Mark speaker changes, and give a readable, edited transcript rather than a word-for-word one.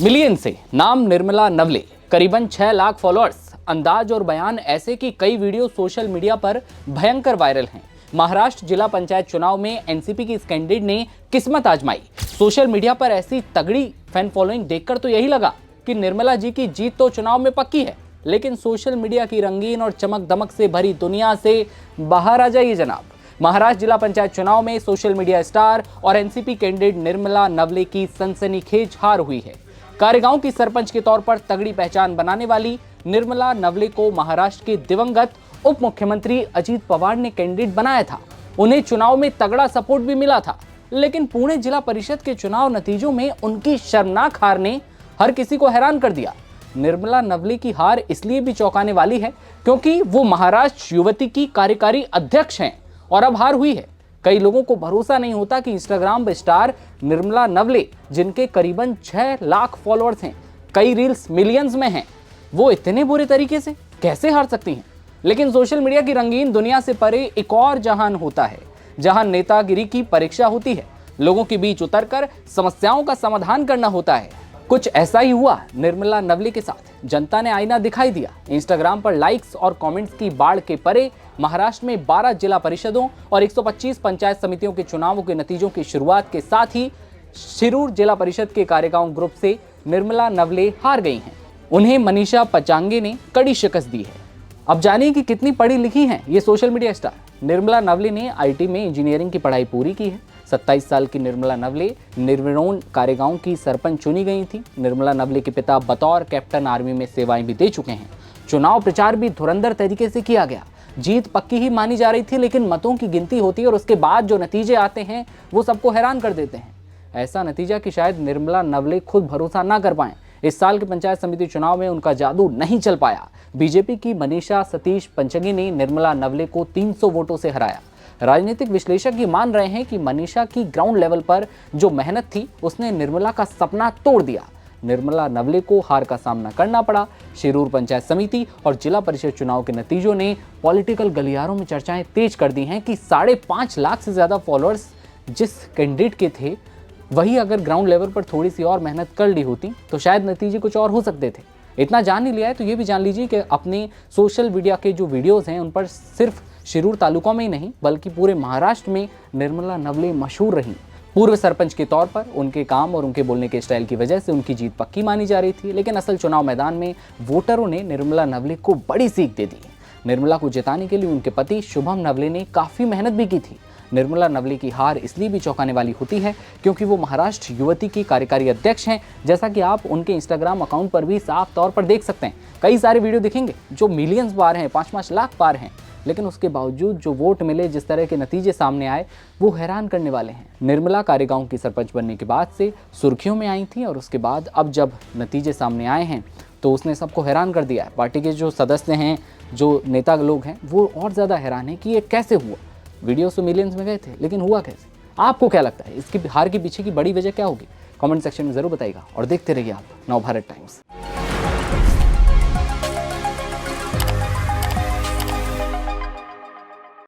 Speaker 1: Million से नाम निर्मला नवले, करीबन 6 लाख फॉलोअर्स, अंदाज और बयान ऐसे कि कई वीडियो सोशल मीडिया पर भयंकर वायरल हैं। महाराष्ट्र जिला पंचायत चुनाव में एनसीपी की इस कैंडिडेट ने किस्मत आजमाई। सोशल मीडिया पर ऐसी तगड़ी फैन फॉलोइंग देखकर तो यही लगा कि निर्मला जी की जीत तो चुनाव में पक्की है, लेकिन सोशल मीडिया की रंगीन और चमक दमक से भरी दुनिया से बाहर आ जाइए जनाब। महाराष्ट्र जिला पंचायत चुनाव में सोशल मीडिया स्टार और एनसीपी कैंडिडेट निर्मला नवले की सनसनीखेज हार हुई है। कारेगांव की सरपंच के तौर पर तगड़ी पहचान बनाने वाली निर्मला नवले को महाराष्ट्र के दिवंगत उप मुख्यमंत्री अजीत पवार ने कैंडिडेट बनाया था। उन्हें चुनाव में तगड़ा सपोर्ट भी मिला था, लेकिन पुणे जिला परिषद के चुनाव नतीजों में उनकी शर्मनाक हार ने हर किसी को हैरान कर दिया। निर्मला नवले की हार इसलिए भी चौंकाने वाली है क्योंकि वो महाराष्ट्र युवती की कार्यकारी अध्यक्ष हैं और अब हार हुई है। कई लोगों को भरोसा नहीं होता कि इंस्टाग्राम स्टार निर्मला नवले, जिनके करीबन 6 लाख फॉलोअर्स हैं, कई रील्स मिलियंस में हैं, वो इतने बुरे तरीके से कैसे हार सकती हैं। लेकिन सोशल मीडिया की रंगीन दुनिया से परे एक और जहान होता है, जहां नेतागिरी की परीक्षा होती है। लोगों के बीच उतरकर समस्याओं का समाधान करना होता है। कुछ ऐसा ही हुआ निर्मला नवले के साथ। जनता ने आईना दिखाई दिया। इंस्टाग्राम पर लाइक्स और कमेंट्स की बाढ़ के परे महाराष्ट्र में 12 जिला परिषदों और 125 पंचायत समितियों के चुनावों के नतीजों की शुरुआत के साथ ही शिरूर जिला परिषद के कारेगांव ग्रुप से निर्मला नवले हार गई हैं। उन्हें मनीषा पचांगे ने कड़ी शिकस्त दी है। अब जानिए कि कितनी पढ़ी लिखी हैं ये social media star. Nirmala Navale ने आईटी में इंजीनियरिंग की पढ़ाई पूरी की है। 27 साल की निर्मला नवले निर्विरोध कारेगांव की सरपंच चुनी गई थी। निर्मला नवले के पिता बतौर कैप्टन आर्मी में सेवाएं भी दे चुके हैं। चुनाव प्रचार भी धुरंधर तरीके से किया गया। जीत पक्की ही मानी जा रही थी, लेकिन मतों की गिनती होती है और उसके बाद जो नतीजे आते हैं वो सबको हैरान कर देते हैं। ऐसा नतीजा कि शायद निर्मला नवले खुद भरोसा ना कर पाएं। इस साल के पंचायत समिति चुनाव में उनका जादू नहीं चल पाया। बीजेपी की मनीषा सतीश पंचगी ने निर्मला नवले को 300 वोटों से हराया। राजनीतिक विश्लेषक ये मान रहे हैं कि मनीषा की ग्राउंड लेवल पर जो मेहनत थी उसने निर्मला का सपना तोड़ दिया। निर्मला नवले को हार का सामना करना पड़ा। शिरूर पंचायत समिति और जिला परिषद चुनाव के नतीजों ने पॉलिटिकल गलियारों में चर्चाएं तेज कर दी हैं कि 5.5 लाख से ज्यादा फॉलोअर्स जिस कैंडिडेट के थे, वही अगर ग्राउंड लेवल पर थोड़ी सी और मेहनत कर ली होती तो शायद नतीजे कुछ और हो सकते थे। इतना जान ही लिया है तो ये भी जान लीजिए कि अपने सोशल मीडिया के जो वीडियोस हैं उन पर सिर्फ शिरूर तालुका में ही नहीं बल्कि पूरे महाराष्ट्र में निर्मला नवले मशहूर रही। पूर्व सरपंच के तौर पर उनके काम और उनके बोलने के स्टाइल की वजह से उनकी जीत पक्की मानी जा रही थी, लेकिन असल चुनाव मैदान में वोटरों ने निर्मला नवले को बड़ी सीख दे दी। निर्मला को जिताने के लिए उनके पति शुभम नवले ने काफ़ी मेहनत भी की थी। निर्मला नवले की हार इसलिए भी चौंकाने वाली होती है क्योंकि वो महाराष्ट्र युवती की कार्यकारी अध्यक्ष हैं, जैसा कि आप उनके इंस्टाग्राम अकाउंट पर भी साफ तौर पर देख सकते हैं। कई सारे वीडियो दिखेंगे जो मिलियंस पार हैं, 5-5 लाख पार हैं, लेकिन उसके बावजूद जो वोट मिले, जिस तरह के नतीजे सामने आए, वो हैरान करने वाले हैं। निर्मला कारेगांव की सरपंच बनने के बाद से सुर्खियों में आई थी और उसके बाद अब जब नतीजे सामने आए हैं तो उसने सबको हैरान कर दिया है। पार्टी के जो सदस्य हैं, जो नेता लोग हैं, वो और ज़्यादा हैरान हैं कि ये कैसे हुआ। वीडियोस तो मिलियंस में गए थे, लेकिन हुआ कैसे? आपको क्या लगता है इसकी हार के पीछे की बड़ी वजह क्या होगी? कमेंट सेक्शन में ज़रूर बताइएगा और देखते रहिए आप नवभारत टाइम्स।